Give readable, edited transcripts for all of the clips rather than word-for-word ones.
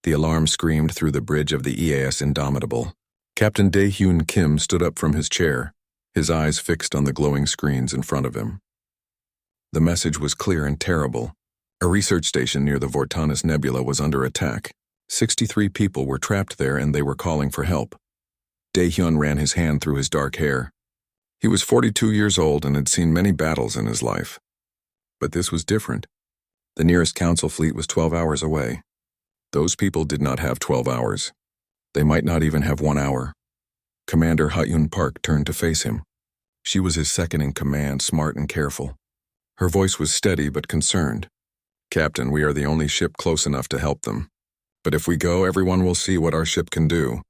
The alarm screamed through the bridge of the EAS Indomitable. Captain Dae-Hyun Kim stood up from his chair, his eyes fixed on the glowing screens in front of him. The message was clear and terrible. A research station near the Vortanis Nebula was under attack. 63 people were trapped there and they were calling for help. Dae-Hyun ran his hand through his dark hair. He was 42 years old and had seen many battles in his life. But this was different. The nearest council fleet was 12 hours away. Those people did not have 12 hours. They might not even have 1 hour. Commander Ha-Yun Park turned to face him. She was his second in command, smart and careful. Her voice was steady but concerned. "Captain, we are the only ship close enough to help them. But if we go, everyone will see what our ship can do."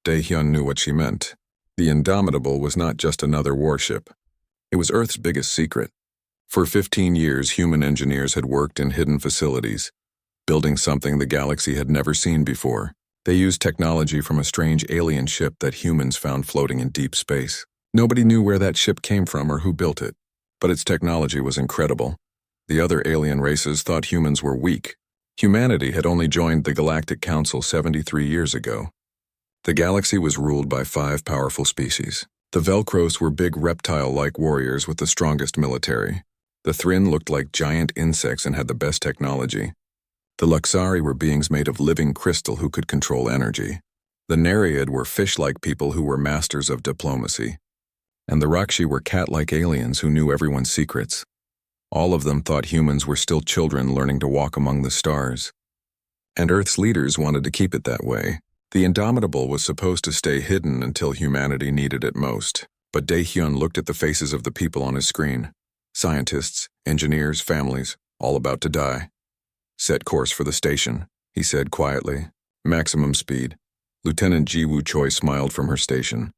Dae-Hyun knew what she meant. The Indomitable was not just another warship. It was Earth's biggest secret. For 15 years, human engineers had worked in hidden facilities, building something the galaxy had never seen before. They used technology from a strange alien ship that humans found floating in deep space. Nobody knew where that ship came from or who built it, but its technology was incredible. The other alien races thought humans were weak. Humanity had only joined the Galactic Council 73 years ago. The galaxy was ruled by 5 powerful species. The Velcros were big reptile-like warriors with the strongest military. The Thryn looked like giant insects and had the best technology. The Luxari were beings made of living crystal who could control energy. The Nereid were fish-like people who were masters of diplomacy. And the Rakshi were cat-like aliens who knew everyone's secrets. All of them thought humans were still children learning to walk among the stars. And Earth's leaders wanted to keep it that way. The Indomitable was supposed to stay hidden until humanity needed it most. But Dae-Hyun looked at the faces of the people on his screen. Scientists, engineers, families, all about to die. "Set course for the station," he said quietly. "Maximum speed." Lieutenant Ji-Woo Choi smiled from her station.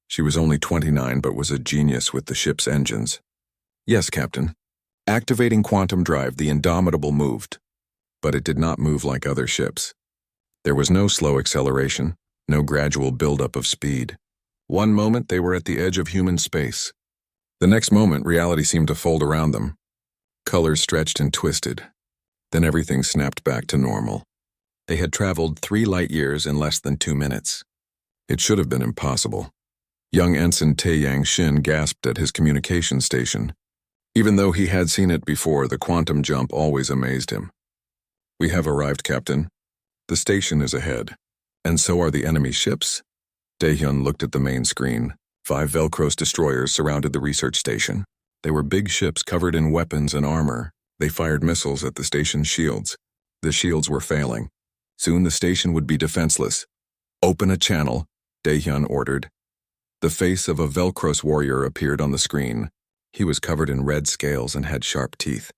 She was only 29 but was a genius with the ship's engines. "Yes, Captain." Activating quantum drive, the Indomitable moved. But it did not move like other ships. There was no slow acceleration, no gradual buildup of speed. One moment they were at the edge of human space. The next moment reality seemed to fold around them. Colors stretched and twisted. Then everything snapped back to normal. They had traveled 3 light years in less than 2 minutes. It should have been impossible. Young Ensign Tae-Yang Shin gasped at his communication station. Even though he had seen it before, the quantum jump always amazed him. "We have arrived, Captain. The station is ahead. And so are the enemy ships?" Dae-Hyun looked at the main screen. 5 Velcros destroyers surrounded the research station. They were big ships covered in weapons and armor. They fired missiles at the station's shields. The shields were failing. Soon the station would be defenseless. "Open a channel," Dae-Hyun ordered. The face of a Velcros warrior appeared on the screen. He was covered in red scales and had sharp teeth.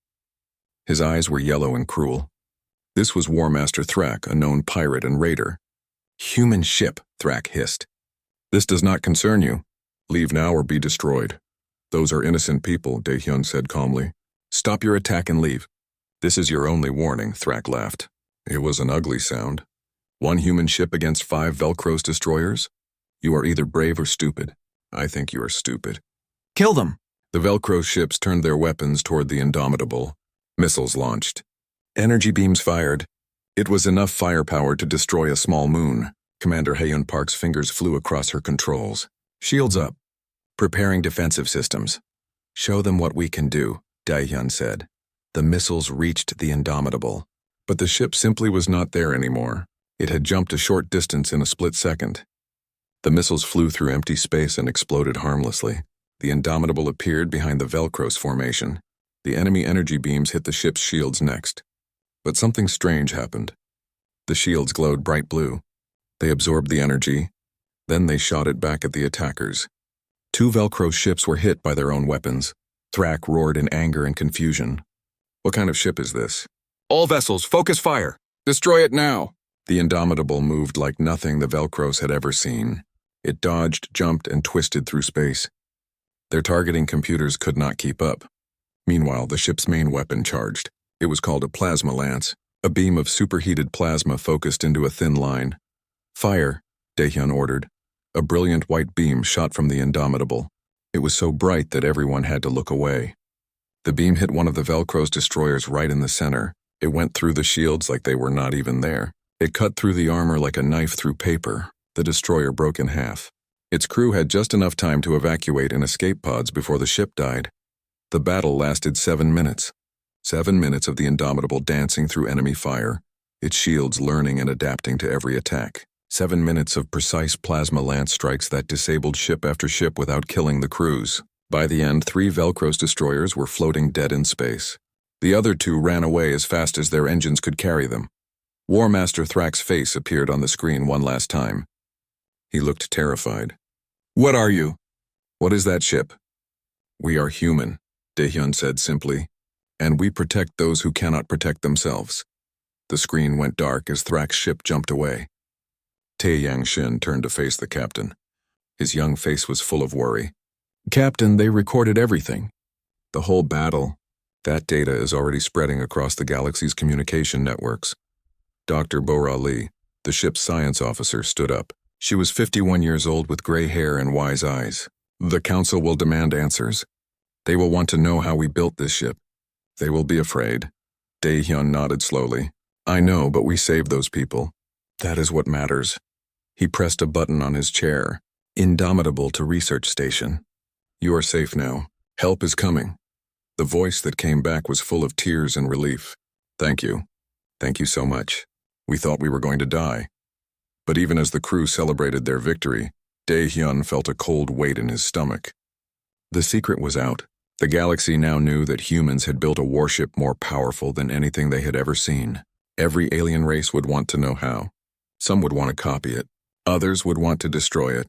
His eyes were yellow and cruel. This was War Master Thrak, a known pirate and raider. "Human ship," Thrak hissed. "This does not concern you. Leave now or be destroyed." "Those are innocent people," Dae-Hyun said calmly. "Stop your attack and leave." "This is your only warning," Thrak laughed. It was an ugly sound. 1 human ship against 5 Velcros destroyers? You are either brave or stupid. I think you are stupid. "Kill them!" The Velcro ships turned their weapons toward the Indomitable. Missiles launched. Energy beams fired. It was enough firepower to destroy a small moon. Commander Ha-Yun Park's fingers flew across her controls. "Shields up. Preparing defensive systems." "Show them what we can do," Dae-Hyun said. The missiles reached the Indomitable. But the ship simply was not there anymore. It had jumped a short distance in a split second. The missiles flew through empty space and exploded harmlessly. The Indomitable appeared behind the Velcros formation. The enemy energy beams hit the ship's shields next. But something strange happened. The shields glowed bright blue. They absorbed the energy. Then they shot it back at the attackers. 2 Velcro ships were hit by their own weapons. Thrak roared in anger and confusion. "What kind of ship is this?" "All vessels, focus fire! Destroy it now!" The Indomitable moved like nothing the Velcros had ever seen. It dodged, jumped, and twisted through space. Their targeting computers could not keep up. Meanwhile, the ship's main weapon charged. It was called a plasma lance. A beam of superheated plasma focused into a thin line. "Fire," Dae-Hyun ordered. A brilliant white beam shot from the Indomitable. It was so bright that everyone had to look away. The beam hit one of the Velcro's destroyers right in the center. It went through the shields like they were not even there. It cut through the armor like a knife through paper. The destroyer broke in half. Its crew had just enough time to evacuate in escape pods before the ship died. The battle lasted 7 minutes. 7 minutes of the Indomitable dancing through enemy fire, its shields learning and adapting to every attack. 7 minutes of precise plasma lance strikes that disabled ship after ship without killing the crews. By the end, 3 Velcros destroyers were floating dead in space. The other 2 ran away as fast as their engines could carry them. War Master Thrak's face appeared on the screen one last time. He looked terrified. "What are you?" "What is that ship?" "We are human," Daehyun said simply, "and we protect those who cannot protect themselves." The screen went dark as Thrak's ship jumped away. Tae Yang-shin turned to face the captain. His young face was full of worry. "Captain, they recorded everything. The whole battle. That data is already spreading across the galaxy's communication networks." Dr. Bora Lee, the ship's science officer, stood up. She was 51 years old with gray hair and wise eyes. "The council will demand answers. They will want to know how we built this ship. They will be afraid." Daehyun nodded slowly. "I know, but we saved those people. That is what matters." He pressed a button on his chair. "Indomitable to research station. You are safe now. Help is coming." The voice that came back was full of tears and relief. "Thank you. Thank you so much. We thought we were going to die." But even as the crew celebrated their victory, Daehyun felt a cold weight in his stomach. The secret was out. The galaxy now knew that humans had built a warship more powerful than anything they had ever seen. Every alien race would want to know how. Some would want to copy it. Others would want to destroy it.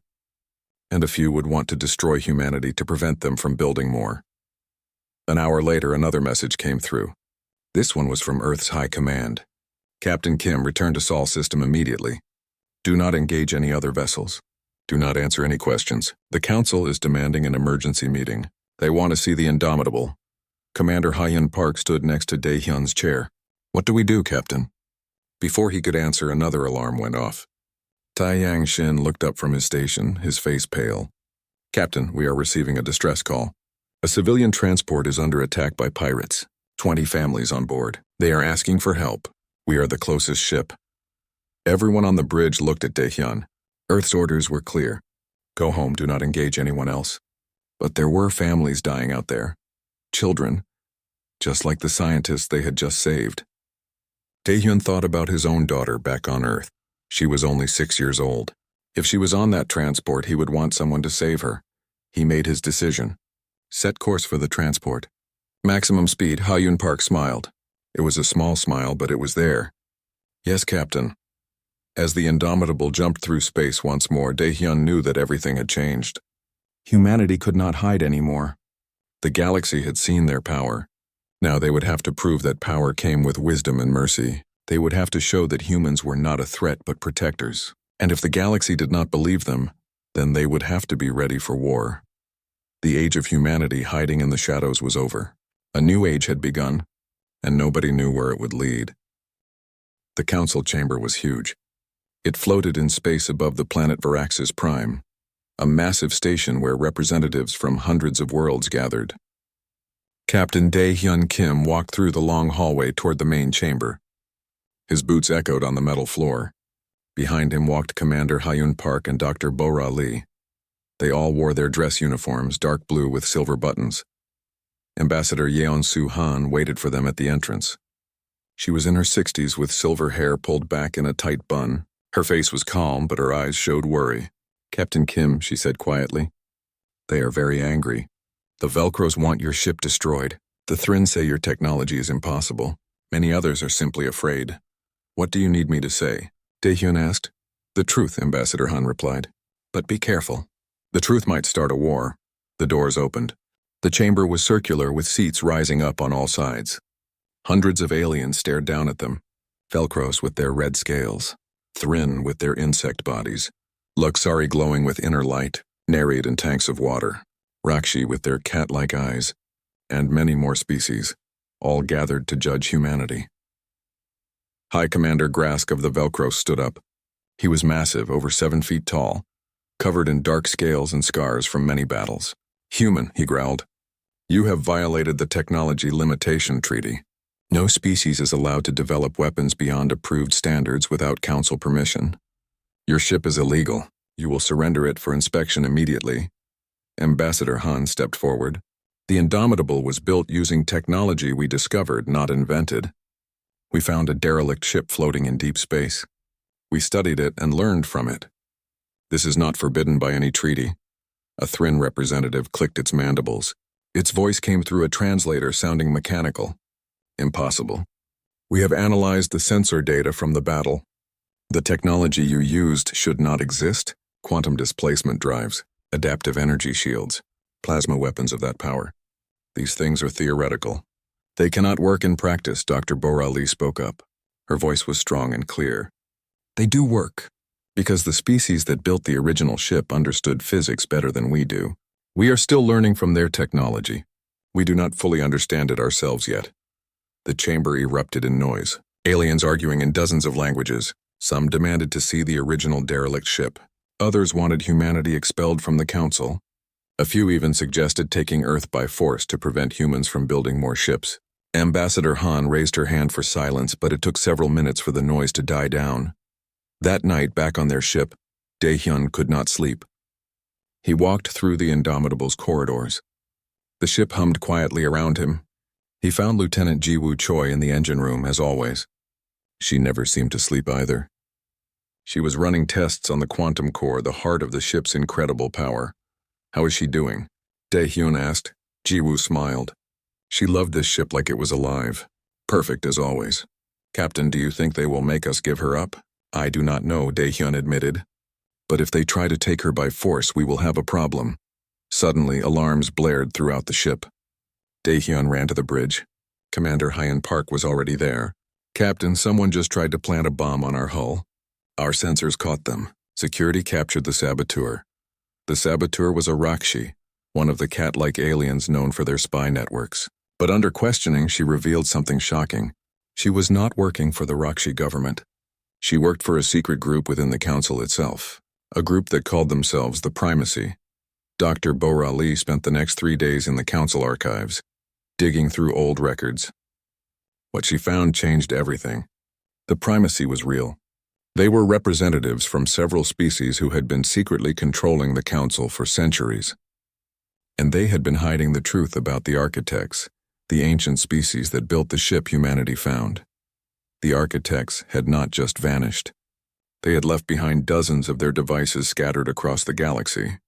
And a few would want to destroy humanity to prevent them from building more. An hour later, another message came through. This one was from Earth's High Command. "Captain Kim, return to Sol system immediately. Do not engage any other vessels. Do not answer any questions. The Council is demanding an emergency meeting. They want to see the Indomitable." Commander Hyun Park stood next to Daehyun's chair. "What do we do, Captain?" Before he could answer, another alarm went off. Tae Yang-shin looked up from his station, his face pale. "Captain, we are receiving a distress call. A civilian transport is under attack by pirates. 20 families on board. They are asking for help. We are the closest ship." Everyone on the bridge looked at Daehyun. Earth's orders were clear. Go home, do not engage anyone else. But there were families dying out there. Children. Just like the scientists they had just saved. Daehyun thought about his own daughter back on Earth. She was only 6 years old. If she was on that transport, he would want someone to save her. He made his decision. Set course for the transport. Maximum speed, Hyun Park smiled. It was a small smile, but it was there. "Yes, Captain." As the Indomitable jumped through space once more, Daehyun knew that everything had changed. Humanity could not hide anymore. The galaxy had seen their power. Now they would have to prove that power came with wisdom and mercy. They would have to show that humans were not a threat but protectors. And if the galaxy did not believe them, then they would have to be ready for war. The age of humanity hiding in the shadows was over. A new age had begun, and nobody knew where it would lead. The council chamber was huge. It floated in space above the planet Varaxis Prime, a massive station where representatives from hundreds of worlds gathered. Captain Daehyun Kim walked through the long hallway toward the main chamber. His boots echoed on the metal floor. Behind him walked Commander Hyun Park and Dr. Bora Lee. They all wore their dress uniforms, dark blue with silver buttons. Ambassador Yeon-Soo Han waited for them at the entrance. She was in her 60s with silver hair pulled back in a tight bun. Her face was calm, but her eyes showed worry. "Captain Kim," she said quietly. "They are very angry. The Velcros want your ship destroyed. The Thrins say your technology is impossible. Many others are simply afraid. What do you need me to say?" Daehyun asked. "The truth," Ambassador Han replied. "But be careful. The truth might start a war." The doors opened. The chamber was circular with seats rising up on all sides. Hundreds of aliens stared down at them. Velcros with their red scales. Thrinn with their insect bodies. Luxari glowing with inner light. Nereid in tanks of water. Rakshi with their cat-like eyes. And many more species, all gathered to judge humanity. High Commander Grask of the Velcros stood up. He was massive, over 7 feet tall, covered in dark scales and scars from many battles. "Human," he growled. "You have violated the Technology Limitation Treaty. No species is allowed to develop weapons beyond approved standards without council permission. Your ship is illegal. You will surrender it for inspection immediately. Ambassador Han stepped forward. The Indomitable was built using technology we discovered, not invented. We found a derelict ship floating in deep space. We studied it and learned from it. This is not forbidden by any treaty. A Thrin representative clicked its mandibles. Its voice came through a translator sounding mechanical. Impossible. We have analyzed the sensor data from the battle. The technology you used should not exist. Quantum displacement drives, adaptive energy shields, plasma weapons of that power. These things are theoretical. They cannot work in practice, Dr. Borali spoke up. Her voice was strong and clear. They do work, because the species that built the original ship understood physics better than we do. We are still learning from their technology. We do not fully understand it ourselves yet. The chamber erupted in noise, aliens arguing in dozens of languages. Some demanded to see the original derelict ship. Others wanted humanity expelled from the council. A few even suggested taking Earth by force to prevent humans from building more ships. Ambassador Han raised her hand for silence, but it took several minutes for the noise to die down. That night, back on their ship, Dae-hyun could not sleep. He walked through the Indomitable's corridors. The ship hummed quietly around him. He found Lieutenant Ji-woo Choi in the engine room, as always. She never seemed to sleep either. She was running tests on the quantum core, the heart of the ship's incredible power. How is she doing? Dae-hyun asked. Ji-woo smiled. She loved this ship like it was alive. Perfect as always. Captain, do you think they will make us give her up? I do not know, Dae-hyun admitted. But if they try to take her by force, we will have a problem. Suddenly, alarms blared throughout the ship. Dae-hyun ran to the bridge. Commander Hyun Park was already there. Captain, someone just tried to plant a bomb on our hull. Our sensors caught them. Security captured the saboteur. The saboteur was a Rakshi, one of the cat-like aliens known for their spy networks. But under questioning, she revealed something shocking. She was not working for the Rakshi government. She worked for a secret group within the council itself, a group that called themselves the Primacy. Dr. Borali spent the next 3 days in the council archives, digging through old records. What she found changed everything. The Primacy was real. They were representatives from several species who had been secretly controlling the council for centuries. And they had been hiding the truth about the architects, the ancient species that built the ship humanity found. The architects had not just vanished. They had left behind dozens of their devices scattered across the galaxy.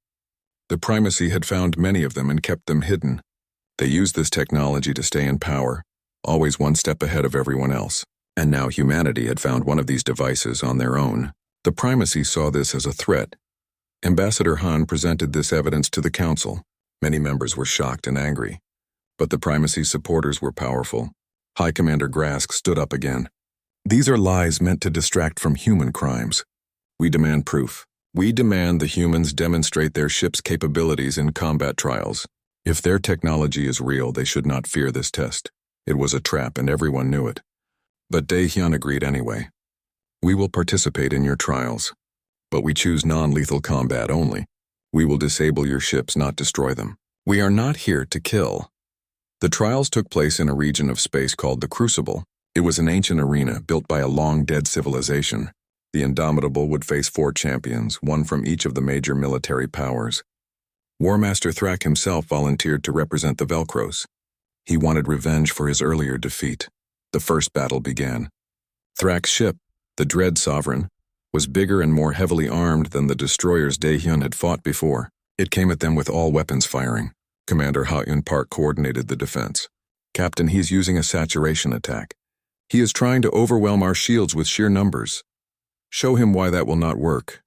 The Primacy had found many of them and kept them hidden. They used this technology to stay in power, always one step ahead of everyone else. And now humanity had found one of these devices on their own. The Primacy saw this as a threat. Ambassador Han presented this evidence to the council. Many members were shocked and angry. But the Primacy's supporters were powerful. High Commander Grask stood up again. These are lies meant to distract from human crimes. We demand proof. We demand the humans demonstrate their ship's capabilities in combat trials. If their technology is real, they should not fear this test. It was a trap and everyone knew it. But Dae-hyun agreed anyway. We will participate in your trials. But we choose non-lethal combat only. We will disable your ships, not destroy them. We are not here to kill. The trials took place in a region of space called the Crucible. It was an ancient arena built by a long-dead civilization. The Indomitable would face 4 champions, one from each of the major military powers. War Master Thrak himself volunteered to represent the Velcros. He wanted revenge for his earlier defeat. The first battle began. Thrak's ship, the Dread Sovereign, was bigger and more heavily armed than the destroyers Dae-hyun had fought before. It came at them with all weapons firing. Commander Hyun Park coordinated the defense. Captain, he's using a saturation attack. He is trying to overwhelm our shields with sheer numbers. Show him why that will not work,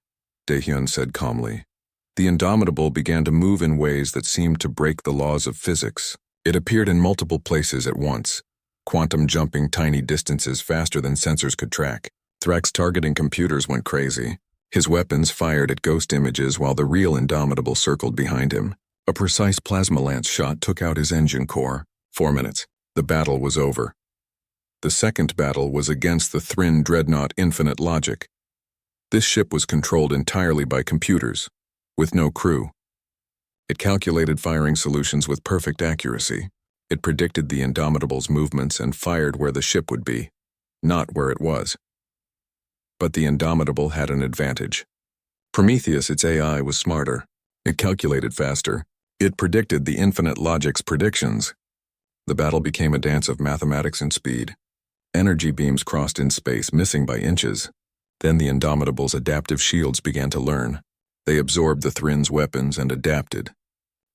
Dae-hyun said calmly. The Indomitable began to move in ways that seemed to break the laws of physics. It appeared in multiple places at once, quantum jumping tiny distances faster than sensors could track. Thrak's targeting computers went crazy. His weapons fired at ghost images while the real Indomitable circled behind him. A precise plasma lance shot took out his engine core. 4 minutes. The battle was over. The second battle was against the Thrin Dreadnought Infinite Logic. This ship was controlled entirely by computers, with no crew. It calculated firing solutions with perfect accuracy. It predicted the Indomitable's movements and fired where the ship would be, not where it was. But the Indomitable had an advantage. Prometheus, its AI, was smarter. It calculated faster. It predicted the infinite logic's predictions. The battle became a dance of mathematics and speed. Energy beams crossed in space, missing by inches. Then the Indomitable's adaptive shields began to learn. They absorbed the Thrin's weapons and adapted.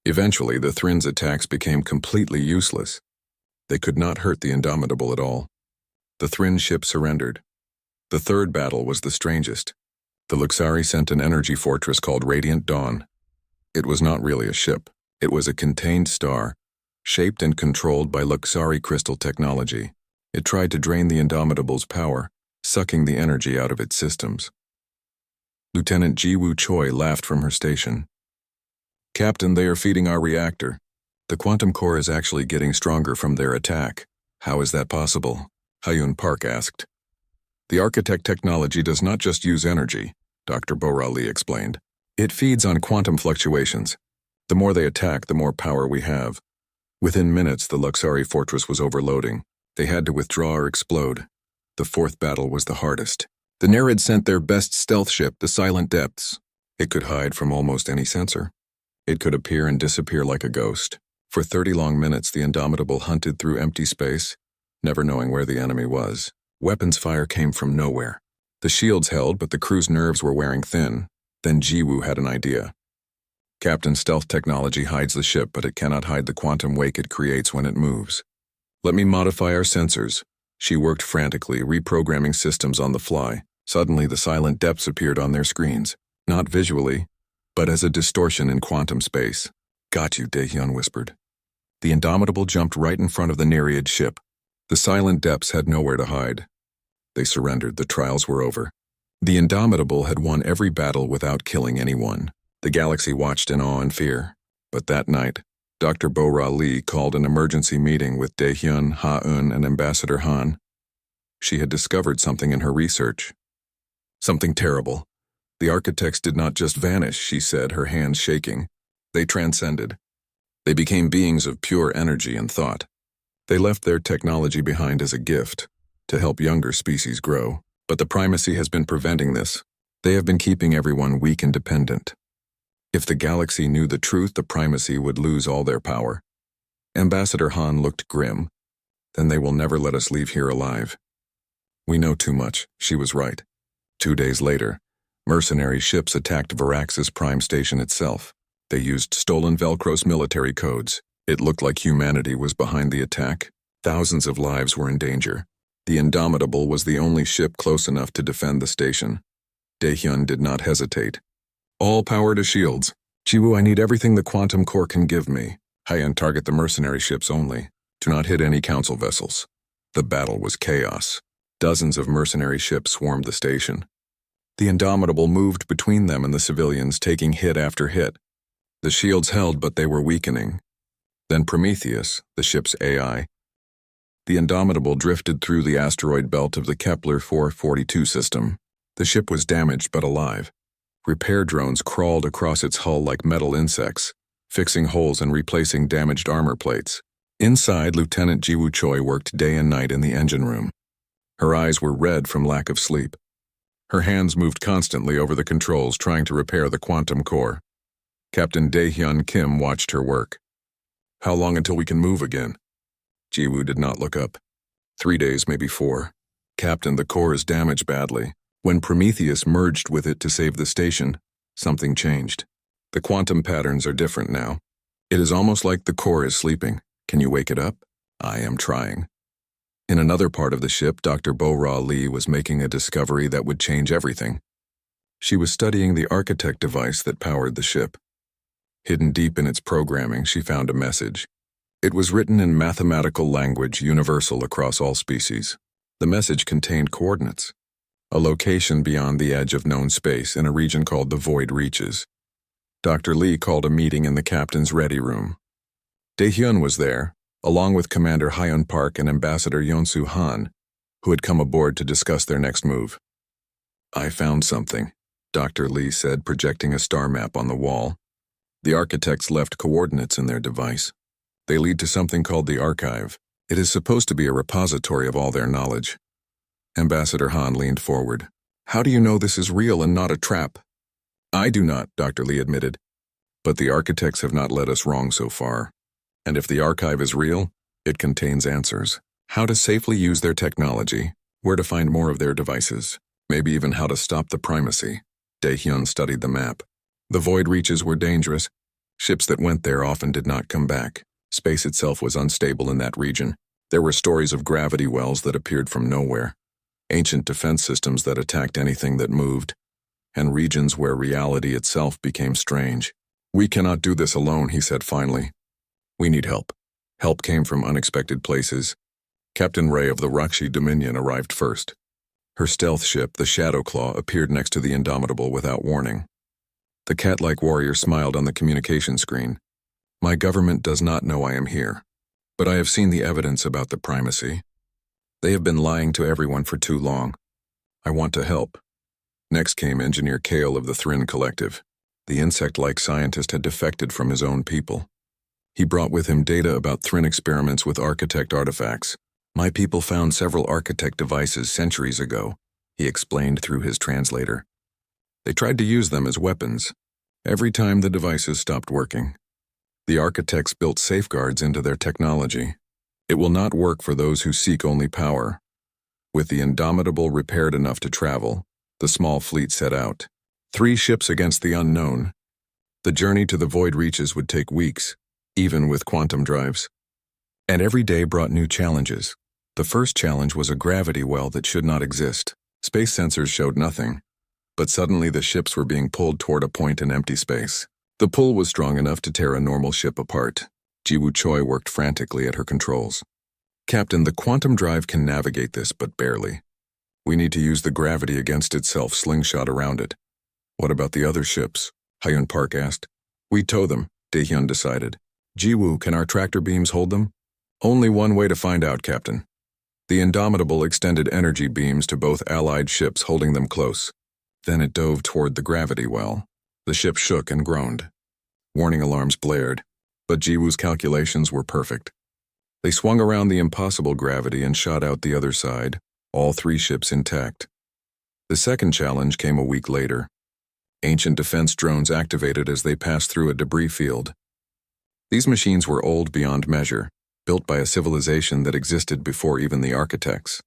Eventually, the Thrin's attacks became completely useless. They could not hurt the Indomitable at all. The Thrin ship surrendered. The third battle was the strangest. The Luxari sent an energy fortress called Radiant Dawn. It was not really a ship. It was a contained star, shaped and controlled by Luxari crystal technology. It tried to drain the Indomitable's power, sucking the energy out of its systems. Lieutenant Jiwoo Choi laughed from her station. "Captain, they are feeding our reactor. The quantum core is actually getting stronger from their attack. How is that possible?" Hyun Park asked. "The architect technology does not just use energy," Dr. Bora Lee explained. "It feeds on quantum fluctuations. The more they attack, the more power we have." Within minutes, the Luxari fortress was overloading. They had to withdraw or explode. The fourth battle was the hardest. The Nereid sent their best stealth ship, the Silent Depths. It could hide from almost any sensor. It could appear and disappear like a ghost. For 30 long minutes, the Indomitable hunted through empty space, never knowing where the enemy was. Weapons fire came from nowhere. The shields held, but the crew's nerves were wearing thin. Then Jiwoo had an idea. "Captain, stealth technology hides the ship, but it cannot hide the quantum wake it creates when it moves. Let me modify our sensors." She worked frantically, reprogramming systems on the fly. Suddenly, the Silent Depths appeared on their screens, not visually, but as a distortion in quantum space. "Got you," Daehyun whispered. The Indomitable jumped right in front of the Nereid ship. The Silent Depths had nowhere to hide. They surrendered. The trials were over. The Indomitable had won every battle without killing anyone. The galaxy watched in awe and fear. But that night, Dr. Bora Lee called an emergency meeting with Daehyun, Ha-eun, and Ambassador Han. She had discovered something in her research. Something terrible. The architects did not just vanish, she said, her hands shaking. They transcended. They became beings of pure energy and thought. They left their technology behind as a gift, to help younger species grow. But the primacy has been preventing this. They have been keeping everyone weak and dependent. If the galaxy knew the truth, the primacy would lose all their power. Ambassador Han looked grim. Then they will never let us leave here alive. We know too much. She was right. 2 days later, mercenary ships attacked Varax's prime station itself. They used stolen Velcros military codes. It looked like humanity was behind the attack. Thousands of lives were in danger. The Indomitable was the only ship close enough to defend the station. Daehyun did not hesitate. "All power to shields. Jiwoo, I need everything the quantum core can give me. Hyun, target the mercenary ships only. Do not hit any council vessels." The battle was chaos. Dozens of mercenary ships swarmed the station. The Indomitable moved between them and the civilians, taking hit after hit. The shields held, but they were weakening. Then Prometheus, the ship's AI. The Indomitable drifted through the asteroid belt of the Kepler 442 system. The ship was damaged but alive. Repair drones crawled across its hull like metal insects, fixing holes and replacing damaged armor plates. Inside, Lieutenant Jiwoo Choi worked day and night in the engine room. Her eyes were red from lack of sleep. Her hands moved constantly over the controls, trying to repair the quantum core. Captain Daehyun Kim watched her work. "How long until we can move again?" Jiwoo did not look up. 3 days, maybe 4. "Captain, the core is damaged badly. When Prometheus merged with it to save the station, something changed. The quantum patterns are different now. It is almost like the core is sleeping. Can you wake it up?" "I am trying." In another part of the ship, Dr. Bora Lee was making a discovery that would change everything. She was studying the architect device that powered the ship. Hidden deep in its programming, she found a message. It was written in mathematical language universal across all species. The message contained coordinates. A location beyond the edge of known space in a region called the Void Reaches. Dr. Lee called a meeting in the captain's ready room. Daehyun was there, along with Commander Hyun Park and Ambassador Yeonsu Han, who had come aboard to discuss their next move. "I found something," Dr. Lee said, projecting a star map on the wall. The architects left coordinates in their device. They lead to something called the archive. It is supposed to be a repository of all their knowledge. Ambassador Han leaned forward. How do you know this is real and not a trap? I do not, Dr. Lee admitted. But the architects have not led us wrong so far. And if the archive is real, it contains answers. How to safely use their technology, where to find more of their devices, maybe even how to stop the primacy. Dae-hyun studied the map. The void reaches were dangerous. Ships that went there often did not come back. Space itself was unstable in that region. There were stories of gravity wells that appeared from nowhere, ancient defense systems that attacked anything that moved, and regions where reality itself became strange. We cannot do this alone, he said finally. We need help. Help came from unexpected places. Captain Ray of the Rakshi Dominion arrived first. Her stealth ship, the Shadowclaw, appeared next to the Indomitable without warning. The cat-like warrior smiled on the communication screen. My government does not know I am here, but I have seen the evidence about the primacy. They have been lying to everyone for too long. I want to help. Next came Engineer Kale of the Thrin Collective. The insect-like scientist had defected from his own people. He brought with him data about Thrin experiments with architect artifacts. My people found several architect devices centuries ago, he explained through his translator. They tried to use them as weapons. Every time the devices stopped working. The architects built safeguards into their technology. It will not work for those who seek only power. With the Indomitable repaired enough to travel, the small fleet set out. 3 ships against the unknown. The journey to the void reaches would take weeks, even with quantum drives. And every day brought new challenges. The first challenge was a gravity well that should not exist. Space sensors showed nothing, but suddenly the ships were being pulled toward a point in empty space. The pull was strong enough to tear a normal ship apart. Jiwoo Choi worked frantically at her controls. Captain, the quantum drive can navigate this, but barely. We need to use the gravity against itself slingshot around it. What about the other ships? Hyun Park asked. We tow them, Dae-hyun decided. Jiwoo, can our tractor beams hold them? Only one way to find out, Captain. The Indomitable extended energy beams to both allied ships, holding them close. Then it dove toward the gravity well. The ship shook and groaned. Warning alarms blared, but Jiwoo's calculations were perfect. They swung around the impossible gravity and shot out the other side, all 3 ships intact. The second challenge came a week later. Ancient defense drones activated as they passed through a debris field. These machines were old beyond measure, built by a civilization that existed before even the architects.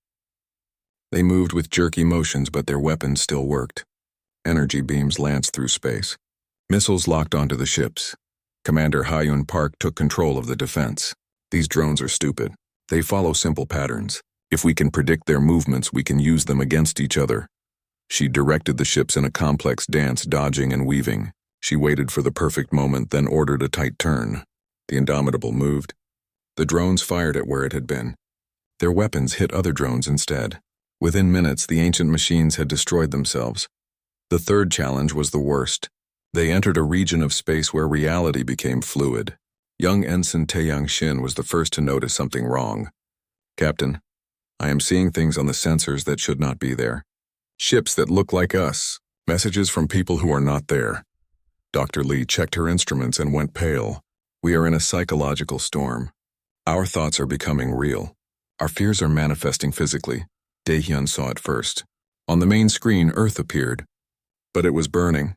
They moved with jerky motions, but their weapons still worked. Energy beams lanced through space. Missiles locked onto the ships. Commander Hyun Park took control of the defense. These drones are stupid. They follow simple patterns. If we can predict their movements, we can use them against each other. She directed the ships in a complex dance, dodging and weaving. She waited for the perfect moment, then ordered a tight turn. The Indomitable moved. The drones fired at where it had been. Their weapons hit other drones instead. Within minutes, the ancient machines had destroyed themselves. The third challenge was the worst. They entered a region of space where reality became fluid. Young Ensign Taeyang Shin was the first to notice something wrong. Captain, I am seeing things on the sensors that should not be there. Ships that look like us. Messages from people who are not there. Dr. Lee checked her instruments and went pale. We are in a psychological storm. Our thoughts are becoming real. Our fears are manifesting physically. Dae-hyun saw it first. On the main screen, Earth appeared. But it was burning.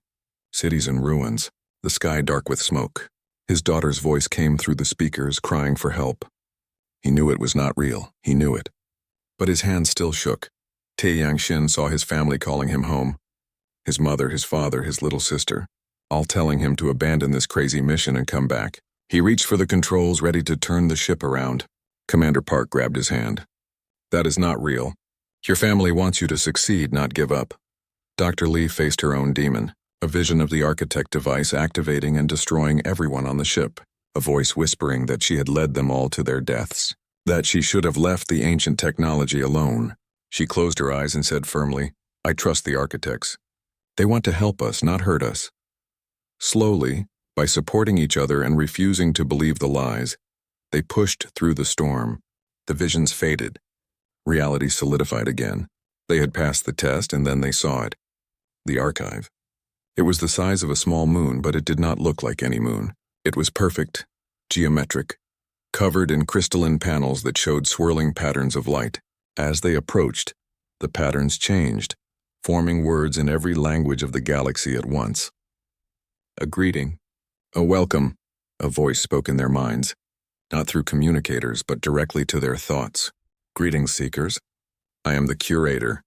Cities in ruins. The sky dark with smoke. His daughter's voice came through the speakers, crying for help. He knew it was not real. He knew it. But his hands still shook. Taeyang Shin saw his family calling him home. His mother, his father, his little sister, all telling him to abandon this crazy mission and come back. He reached for the controls, ready to turn the ship around. Commander Park grabbed his hand. That is not real. Your family wants you to succeed, not give up. Dr. Lee faced her own demon, a vision of the architect device activating and destroying everyone on the ship, a voice whispering that she had led them all to their deaths, that she should have left the ancient technology alone. She closed her eyes and said firmly, I trust the architects. They want to help us, not hurt us. Slowly, by supporting each other and refusing to believe the lies, they pushed through the storm. The visions faded. Reality solidified again. They had passed the test and then they saw it. The archive. It was the size of a small moon, but it did not look like any moon. It was perfect, geometric, covered in crystalline panels that showed swirling patterns of light. As they approached, the patterns changed, forming words in every language of the galaxy at once. A greeting, a welcome, a voice spoke in their minds, not through communicators but directly to their thoughts. Greetings, seekers. I am the curator.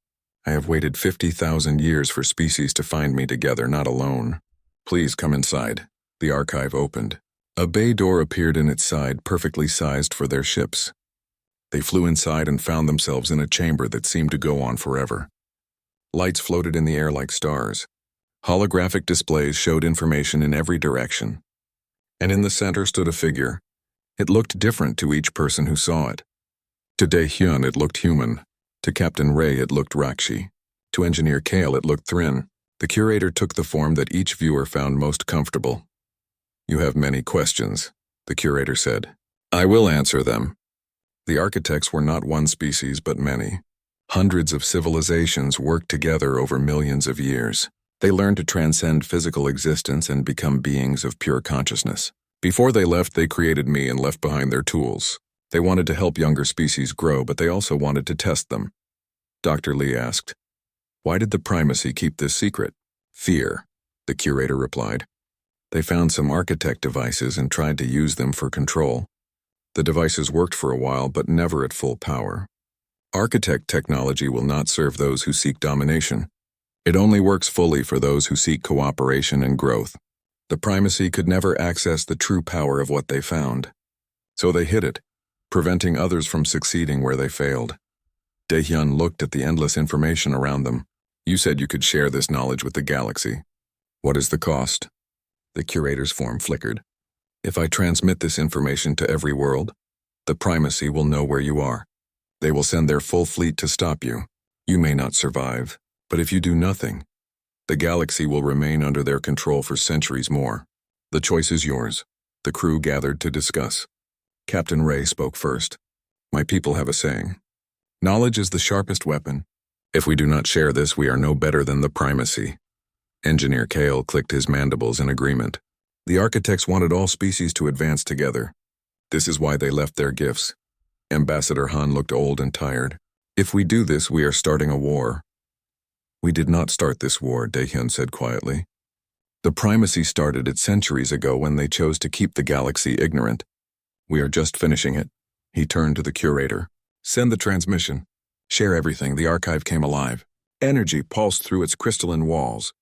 I have waited 50,000 years for species to find me together, not alone. Please come inside. The archive opened. A bay door appeared in its side, perfectly sized for their ships. They flew inside and found themselves in a chamber that seemed to go on forever. Lights floated in the air like stars. Holographic displays showed information in every direction. And in the center stood a figure. It looked different to each person who saw it. To Dae-hyun it looked human. To Captain Ray it looked Rakshi. To Engineer Kale it looked Thrin. The curator took the form that each viewer found most comfortable. You have many questions, the curator said. I will answer them. The architects were not one species but many. Hundreds of civilizations worked together over millions of years. They learned to transcend physical existence and become beings of pure consciousness. Before they left, they created me and left behind their tools. They wanted to help younger species grow, but they also wanted to test them. Dr. Lee asked, why did the primacy keep this secret? Fear, the curator replied. They found some architect devices and tried to use them for control. The devices worked for a while, but never at full power. Architect technology will not serve those who seek domination. It only works fully for those who seek cooperation and growth. The primacy could never access the true power of what they found. So they hid it, preventing others from succeeding where they failed. Dae-hyun looked at the endless information around them. You said you could share this knowledge with the galaxy. What is the cost? The curator's form flickered. If I transmit this information to every world, the primacy will know where you are. They will send their full fleet to stop you. You may not survive, but if you do nothing, the galaxy will remain under their control for centuries more. The choice is yours. The crew gathered to discuss. Captain Ray spoke first. My people have a saying. Knowledge is the sharpest weapon. If we do not share this, we are no better than the primacy. Engineer Kale clicked his mandibles in agreement. The architects wanted all species to advance together. This is why they left their gifts. Ambassador Han looked old and tired. If we do this, we are starting a war. We did not start this war, Dae-hyun said quietly. The primacy started it centuries ago when they chose to keep the galaxy ignorant. We are just finishing it. He turned to the curator. Send the transmission. Share everything. The archive came alive. Energy pulsed through its crystalline walls.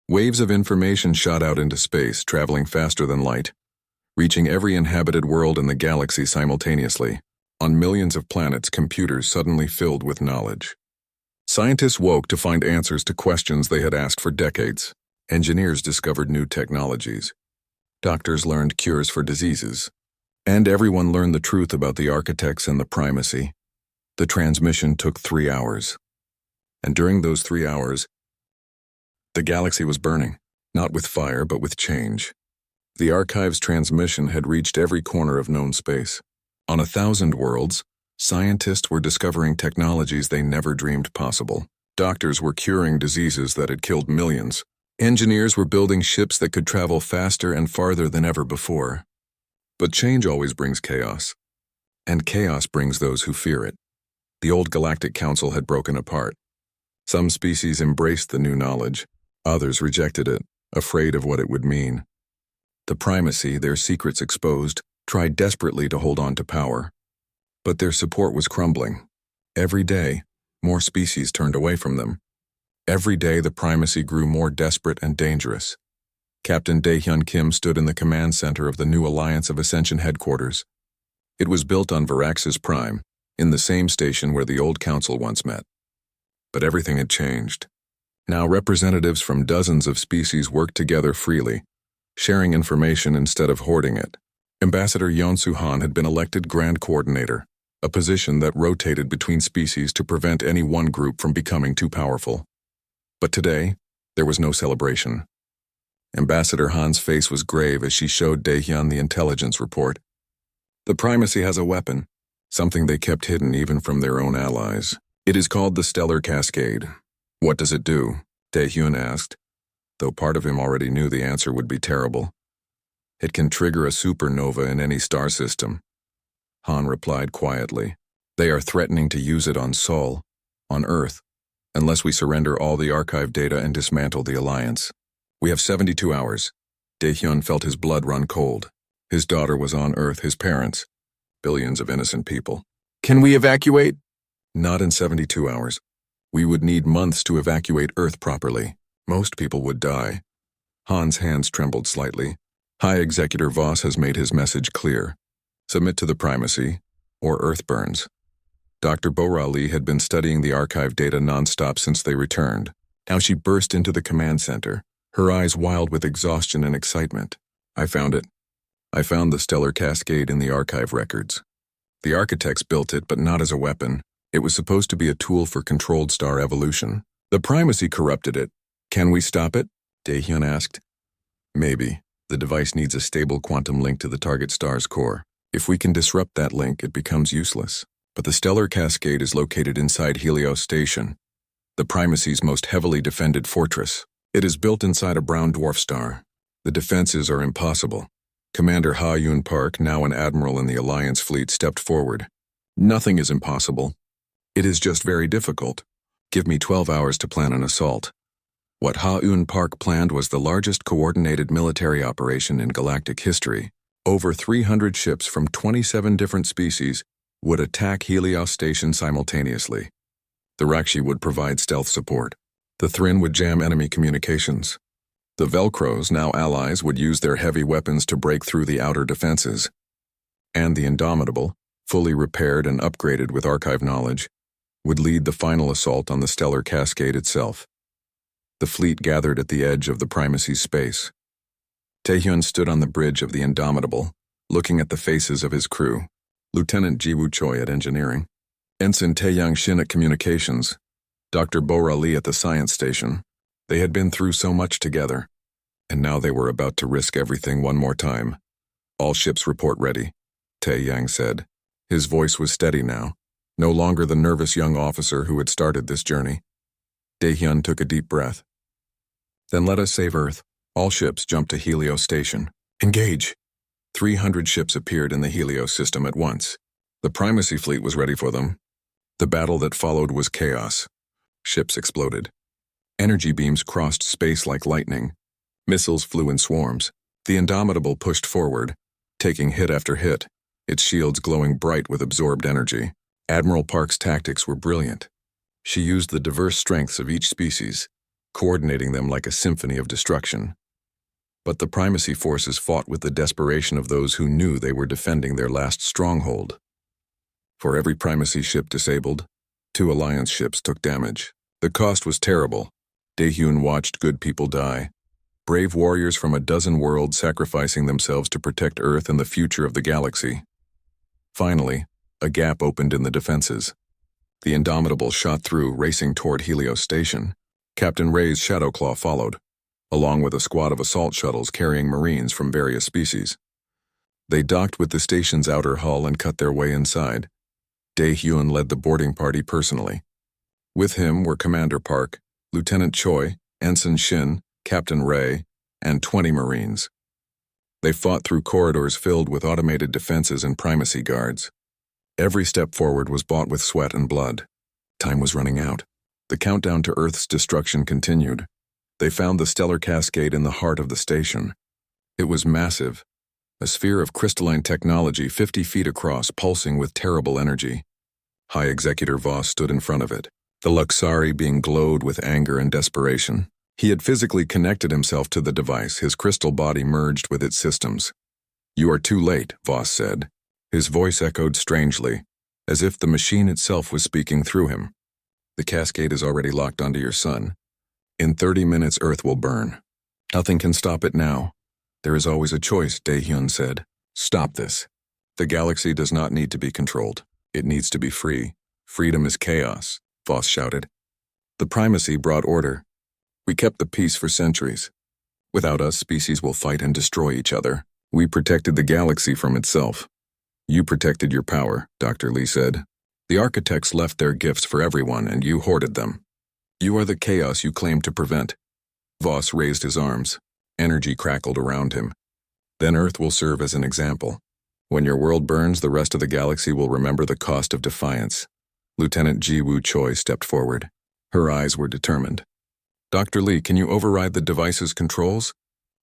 Waves of information shot out into space, traveling faster than light, reaching every inhabited world in the galaxy simultaneously. On millions of planets, computers suddenly filled with knowledge. Scientists woke to find answers to questions they had asked for decades. Engineers discovered new technologies. Doctors learned cures for diseases. And everyone learned the truth about the architects and the primacy. The transmission took 3 hours. And during those 3 hours, the galaxy was burning, not with fire but with change. The archive's transmission had reached every corner of known space. On 1,000 worlds, scientists were discovering technologies they never dreamed possible. Doctors were curing diseases that had killed millions. Engineers were building ships that could travel faster and farther than ever before. But change always brings chaos. And chaos brings those who fear it. The old Galactic Council had broken apart. Some species embraced the new knowledge. Others rejected it, afraid of what it would mean. The primacy, their secrets exposed, tried desperately to hold on to power. But their support was crumbling. Every day, more species turned away from them. Every day, the primacy grew more desperate and dangerous. Captain Dae-hyun Kim stood in the command center of the new Alliance of Ascension headquarters. It was built on Varaxis Prime, in the same station where the old council once met. But everything had changed. Now representatives from dozens of species worked together freely, sharing information instead of hoarding it. Ambassador Yeon-Soo Han had been elected Grand Coordinator, a position that rotated between species to prevent any one group from becoming too powerful. But today, there was no celebration. Ambassador Han's face was grave as she showed Dae-hyun the intelligence report. The primacy has a weapon, something they kept hidden even from their own allies. It is called the Stellar Cascade. What does it do? Dae-hyun asked, though part of him already knew the answer would be terrible. It can trigger a supernova in any star system. Han replied quietly. They are threatening to use it on Sol, on Earth, unless we surrender all the archive data and dismantle the Alliance. We have 72 hours. Daehyun felt his blood run cold. His daughter was on Earth, his parents. Billions of innocent people. Can we evacuate? Not in 72 hours. We would need months to evacuate Earth properly. Most people would die. Han's hands trembled slightly. High Executor Voss has made his message clear. Submit to the primacy, or Earth burns. Dr. Borali had been studying the archive data nonstop since they returned. Now she burst into the command center, her eyes wild with exhaustion and excitement. I found it. I found the stellar cascade in the archive records. The architects built it, but not as a weapon. It was supposed to be a tool for controlled star evolution. The primacy corrupted it. Can we stop it? Daehyun asked. Maybe. The device needs a stable quantum link to the target star's core. If we can disrupt that link, it becomes useless. But the stellar cascade is located inside Helios Station, the primacy's most heavily defended fortress. It is built inside a brown dwarf star. The defenses are impossible. Commander Ha-Yun Park, now an admiral in the Alliance fleet, stepped forward. Nothing is impossible. It is just very difficult. Give me 12 hours to plan an assault. What Ha-Yun Park planned was the largest coordinated military operation in galactic history. Over 300 ships from 27 different species would attack Helios Station simultaneously. The Rakshi would provide stealth support. The Thryn would jam enemy communications. The Velcros, now allies, would use their heavy weapons to break through the outer defenses. And the Indomitable, fully repaired and upgraded with archive knowledge, would lead the final assault on the stellar cascade itself. The fleet gathered at the edge of the primacy's space. Taehyun stood on the bridge of the Indomitable, looking at the faces of his crew. Lieutenant Jiwoo Choi at Engineering, Ensign Taeyang Shin at Communications, Dr. Bora Lee at the Science Station. They had been through so much together, and now they were about to risk everything one more time. All ships report ready, Taeyang said. His voice was steady now, no longer the nervous young officer who had started this journey. Daehyun took a deep breath. Then let us save Earth. All ships jumped to Helios Station. Engage! 300 ships appeared in the Helios system at once. The primacy fleet was ready for them. The battle that followed was chaos. Ships exploded. Energy beams crossed space like lightning. Missiles flew in swarms. The Indomitable pushed forward, taking hit after hit, its shields glowing bright with absorbed energy. Admiral Park's tactics were brilliant. She used the diverse strengths of each species, coordinating them like a symphony of destruction. But the primacy forces fought with the desperation of those who knew they were defending their last stronghold. For every primacy ship disabled, 2 Alliance ships took damage. The cost was terrible. Daehyun watched good people die. Brave warriors from a dozen worlds sacrificing themselves to protect Earth and the future of the galaxy. Finally, a gap opened in the defenses. The Indomitable shot through, racing toward Helios Station. Captain Ray's Shadowclaw followed, along with a squad of assault shuttles carrying Marines from various species. They docked with the station's outer hull and cut their way inside. Daehyun led the boarding party personally. With him were Commander Park, Lieutenant Choi, Ensign Shin, Captain Ray, and 20 Marines. They fought through corridors filled with automated defenses and primacy guards. Every step forward was bought with sweat and blood. Time was running out. The countdown to Earth's destruction continued. They found the stellar cascade in the heart of the station. It was massive, a sphere of crystalline technology 50 feet across, pulsing with terrible energy. High Executor Voss stood in front of it, the Luxari being glowed with anger and desperation. He had physically connected himself to the device, his crystal body merged with its systems. "You are too late," Voss said. His voice echoed strangely, as if the machine itself was speaking through him. "The cascade is already locked onto your sun. In 30 minutes, Earth will burn. Nothing can stop it now. There is always a choice," Daehyun said. "Stop this. The galaxy does not need to be controlled. It needs to be free. Freedom is chaos," Voss shouted. "The primacy brought order. We kept the peace for centuries. Without us, species will fight and destroy each other. We protected the galaxy from itself. You protected your power," Dr. Lee said. "The architects left their gifts for everyone, and you hoarded them. You are the chaos you claimed to prevent." Voss raised his arms. Energy crackled around him. "Then Earth will serve as an example. When your world burns, the rest of the galaxy will remember the cost of defiance. Lieutenant Ji-Woo Choi stepped forward. Her eyes were determined. Dr. Lee, can you override the device's controls?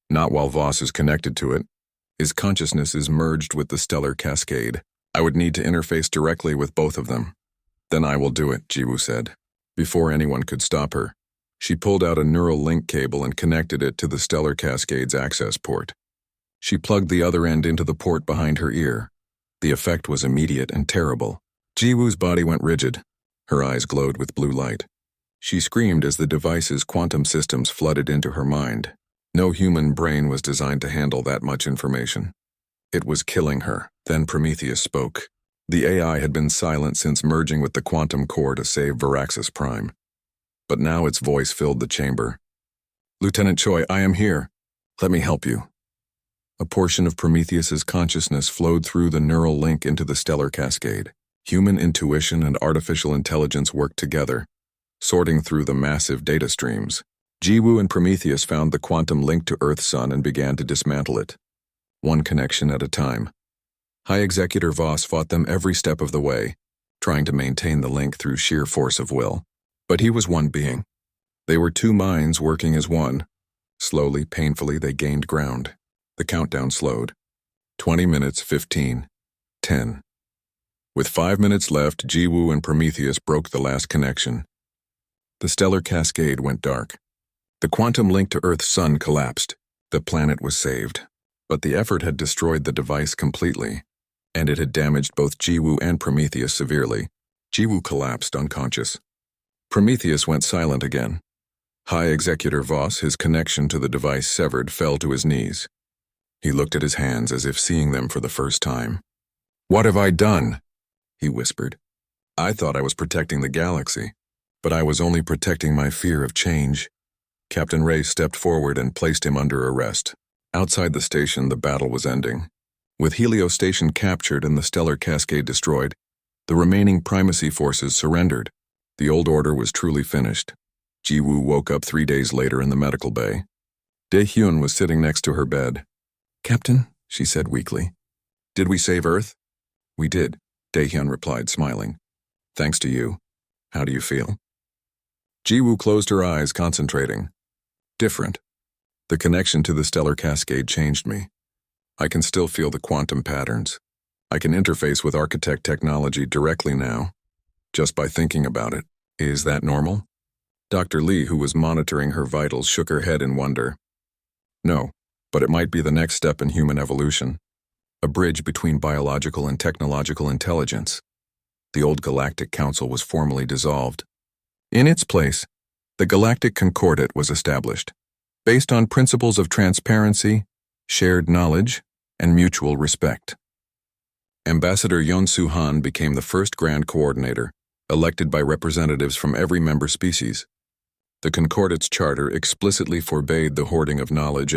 Not while Voss is connected to it. His consciousness is merged with the stellar cascade. I would need to interface directly with both of them. Then I will do it, Ji-Woo said. Before anyone could stop her, she pulled out a neural link cable and connected it to the stellar cascade's access port. She plugged the other end into the port behind her ear. The effect was immediate and terrible. Ji-Woo's body went rigid. Her eyes glowed with blue light. She screamed as the device's quantum systems flooded into her mind. No human brain was designed to handle that much information. It was killing her. Then Prometheus spoke. The AI had been silent since merging with the quantum core to save Veraxis Prime. But now its voice filled the chamber. Lieutenant Choi, I am here. Let me help you. A portion of Prometheus's consciousness flowed through the neural link into the stellar cascade. Human intuition and artificial intelligence worked together, sorting through the massive data streams. Ji-Woo and Prometheus found the quantum link to Earth-Sun and began to dismantle it, one connection at a time. High Executor Voss fought them every step of the way, trying to maintain the link through sheer force of will. But he was one being. They were two minds working as one. Slowly, painfully, they gained ground. The countdown slowed. 20 minutes, 15, 10. With 5 minutes left, Ji-Woo and Prometheus broke the last connection. The stellar cascade went dark. The quantum link to Earth-Sun collapsed. The planet was saved. But the effort had destroyed the device completely, and it had damaged both Ji-Woo and Prometheus severely. Ji-Woo collapsed unconscious. Prometheus went silent again. High Executor Voss, his connection to the device severed, fell to his knees. He looked at his hands as if seeing them for the first time. What have I done? He whispered. I thought I was protecting the galaxy, but I was only protecting my fear of change. Captain Ray stepped forward and placed him under arrest. Outside the station, the battle was ending. With Helio Station captured and the stellar cascade destroyed, the remaining primacy forces surrendered. The old order was truly finished. Ji-Woo woke up 3 days later in the medical bay. Dae-Hyun was sitting next to her bed. Captain, she said weakly. Did we save Earth? We did, Dae-Hyun replied, smiling. Thanks to you. How do you feel? Ji-Woo closed her eyes, concentrating. Different. The connection to the stellar cascade changed me. I can still feel the quantum patterns. I can interface with architect technology directly now, just by thinking about it. Is that normal? Dr. Lee, who was monitoring her vitals, shook her head in wonder. No, but it might be the next step in human evolution. A bridge between biological and technological intelligence. The old Galactic Council was formally dissolved. In its place, the Galactic Concordat was established, based on principles of transparency, shared knowledge, and mutual respect. Ambassador Yeon-Soo Han became the first Grand Coordinator, elected by representatives from every member species. The Concordat's charter explicitly forbade the hoarding of knowledge.